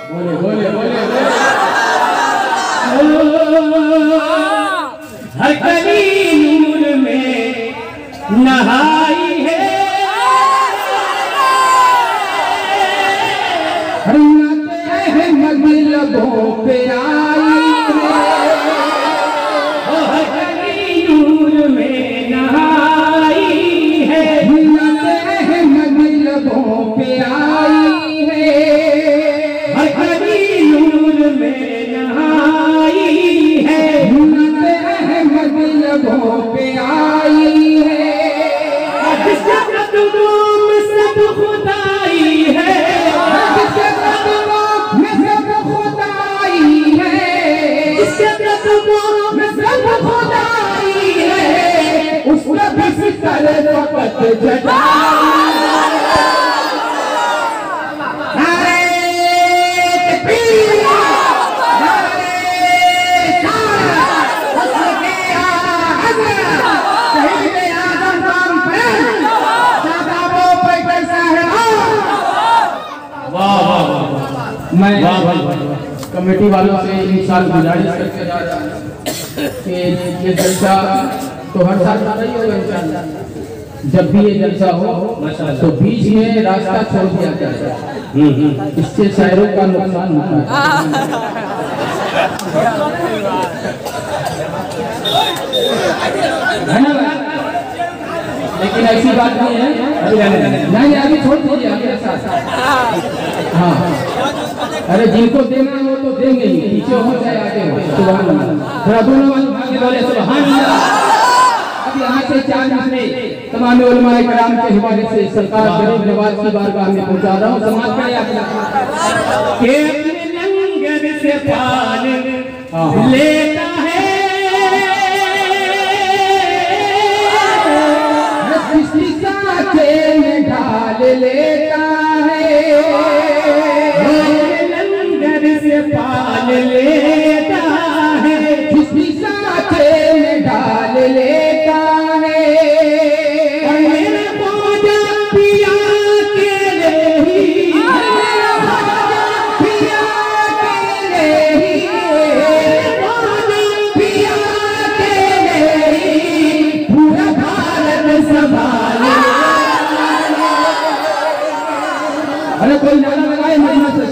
बोले बोले बोले हर कली नूर में नहाई है, लबों पे आई है, हर कली नूर में नहाई है, लबों पे आई है, हर कली नूर में नहाई है, लबों पे आई है, सब खुदाई है, उसका बस करे वक्त जटा मैं कमेटी वालों से इंसान गुजारिश करके जा रहा हूँ कि ये जलसा तो हर साल होता ही होगा इंशाअल्लाह। जब भी ये जलसा हो तो बीच में रास्ता छोड़ दिया जाए, इससे शायरों का नुकसान होता है ना। लेकिन ऐसी बात नहीं है, नहीं अभी छोड़ दीजिए आगे ऐसा। हाँ अरे जिनको देना है वो तो देंगे ही, पीछे हो चाहे आगे हो। सुभान अल्लाह। थोड़ा दोनों वाले बोले सुभान अल्लाह। अब यहाँ से 4 मसले तमाम उलमाए किराम के हवाले से सरकार गरीब नवाज की बारगाह में पहुँचा रहा हूँ। समाज का लंगर से पान लेता है, में ढाल लेता है, लंगर से पाल लेता है, किसी साथे में ढाल लेता है, मेरा पौधा पिया के ले ही, पिया के ले ही, पौधा पिया के ले ही, पूरा भारत संभाले। अरे कोई नारा लगाए मदीना से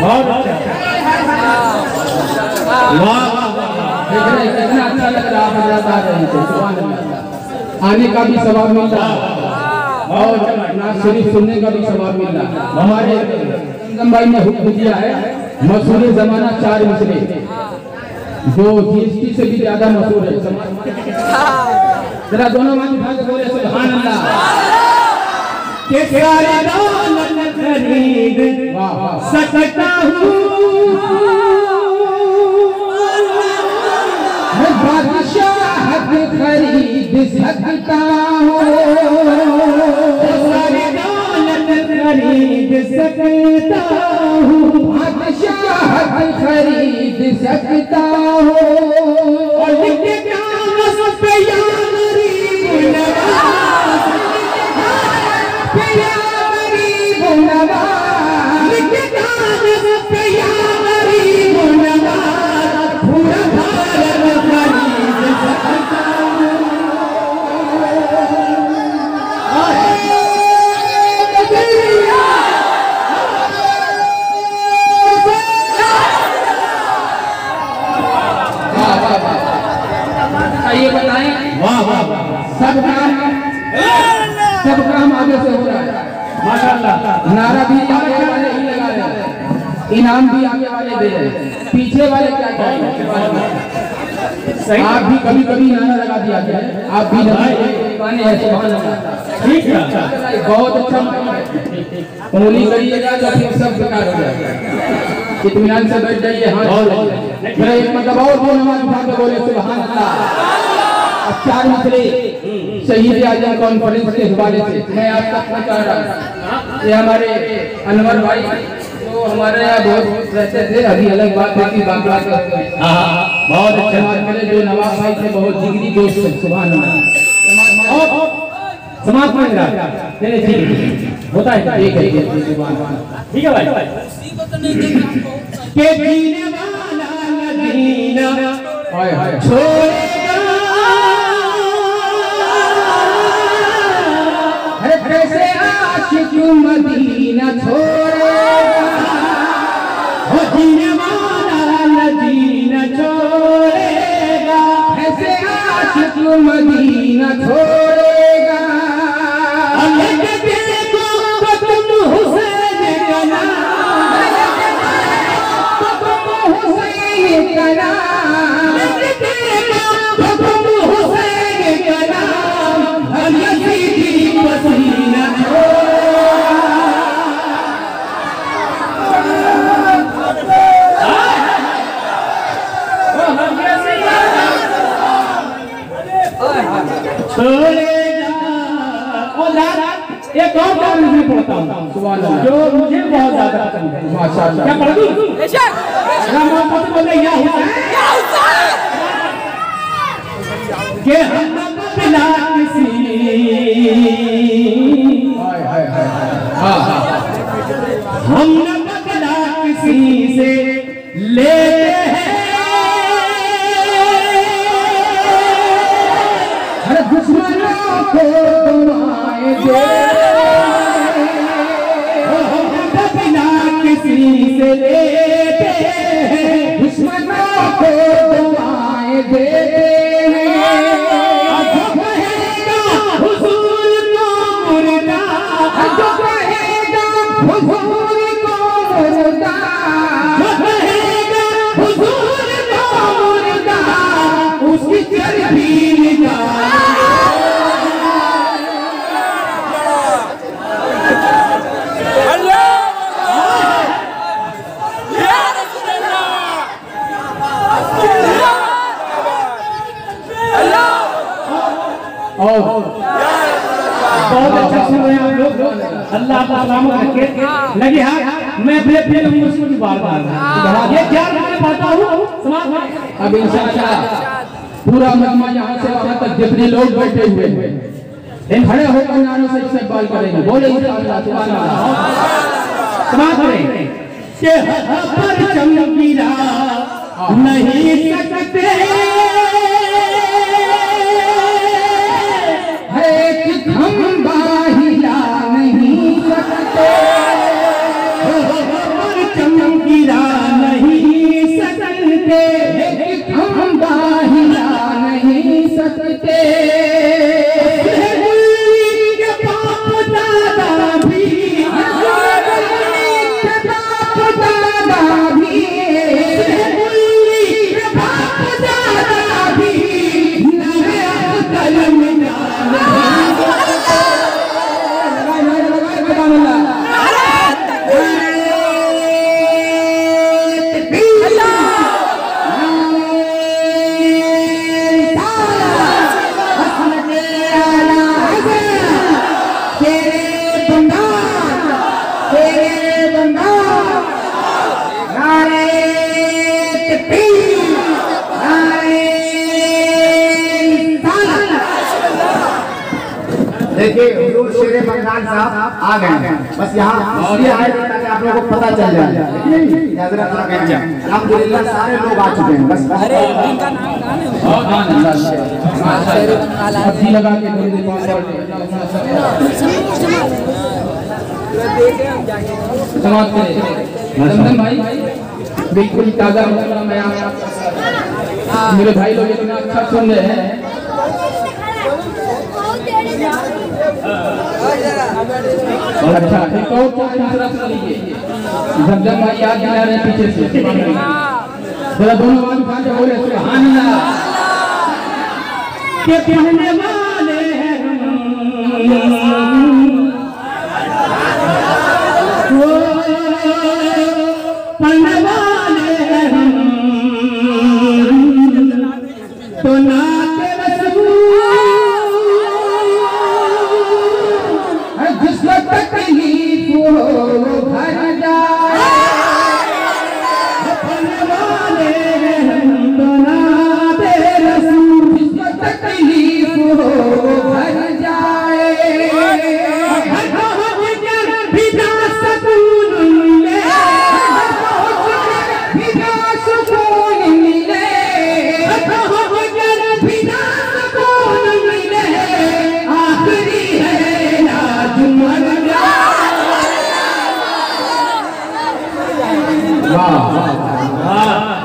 बहुत अच्छा, कितना अच्छा लग रहा है। आने का भी सवाब मिल रहा और नाज़ शरीफ सुनने का भी सवाब मिल रहा। हमारे भाई ने हुक्म दिया है मशहूर जमाना 4 मसले जो जीएसटी से भी ज्यादा मशहूर है। जरा दोनों हाथ उठा के बोले सुभान अल्लाह। के सारे दौलत खरीद सकता हूँ, मैं बादशाहत खरीद सकता हूँ, सारी दौलत खरीद सकता हूँ, बादशाहत खरीद सकता हूँ, और लिखे कागज़ पे या गरीब नवाज, या गरीब नवाज, लिखे कागज़ पे या गरीब नवाज, पूरा भारत खरीद सकता हूँ। ये बताएं, वाह वाह सब काम आगे से हो रहा है माशाअल्लाह। नारा भी आगे वाले ही लगा रहे हैं, इनाम भी आगे वाले दे रहे हैं, पीछे वाले क्या करेंगे? आप भी कभी कभी नारा लगा दिया जाए, आप भी गाने हैं सुभान अल्लाह। ठीक है, बहुत अच्छा। उंगली करिएगा तो फिर सब बेकार हो जाएगा। इत्मीनान से बैठ जाइए। हाँ एक मतलब और वो नमाज उठा के बोले सुभान अल्लाह। 4 मसले शहीद आजम कॉन्फ्रेंस के हवाले से मैं आप तक पहुंचा रहा हूँ। ये हमारे अनवर भाई जो हमारे यहाँ बहुत रहते थे, अभी अलग बात है कि बात बहुत अच्छा करे जो नवाब भाई से बहुत जिगरी दोस्त है। सुभान अल्लाह। और समाज में रहा तेरे ठीक होता है। ठीक है सुभान ठीक है भाई के जीने वाला मदीना हाय हाय छोड़ेगा है कैसे आशिक मदीना छोड़ेगा हो जीने वाला मदीना छोड़ेगा ऐसे आशिक मदीना छोड़ेगा एक और बात मैं पढ़ता हूँ जो मुझे बहुत ज्यादा पसंद है। माशाअल्लाह क्या पढ़ दूं? राम बोले या हुसैन के हम बिना किसी हाय हाय हां हम न बदला किसी से लेते हैं हर दुश्मनों को दुआएं दे से लेते हैं दुश्मनों को दुआएं देते हैं जो कहेगा हुजूर को मुर्दा जो कहेगा हुजूर को मुर्दा जो कहेगा हुजूर को मुर्दा उसकी चर्बी निकाल बहुत अच्छा सुन रहे हैं आप लोग। अल्लाह आपको सलामत रखे। लगे हाथ मैं फिर मुस्कुराती बार ये क्या मैं पढ़ता हूँ समाज में। अब इंशाअल्लाह पूरा मजमा यहाँ से वहाँ तक जितने लोग बैठे हुए हैं इन खड़े होकर नारों से इस्तेमाल करेंगे। बोले इंशाअल्लाह सुभान अल्लाह। समाज में के पर चमकीला नहीं सकते हम बाहिला नहीं सकते चमकीला नहीं सकते हम बाहिला नहीं सकते बाप दादा भी देखिए हुजूर शेरे बंगाल साहब आ गए बस यहाँ इसलिए आए ताकि आप लोगों को पता चल जाए। अल्हम्दुलिल्लाह सारे लोग आ चुके हैं बस लगा के भाई बिल्कुल ताजा मेरे भाई लोग इतना अच्छा सुन रहे हैं। अच्छा एक और दूसरा सुन लीजिए। जमजम भाई याद दिला रहे पीछे से जरा दोनों आवाज उठा के बोले सुभान अल्लाह के पहने वाले हैं पढ़ने वाले हैं तो नाते जिसको तकलीफ हो भर जाए पढ़ने वाले हैं तो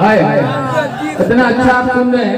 हाय इतना अच्छा आप सुन रहे हैं।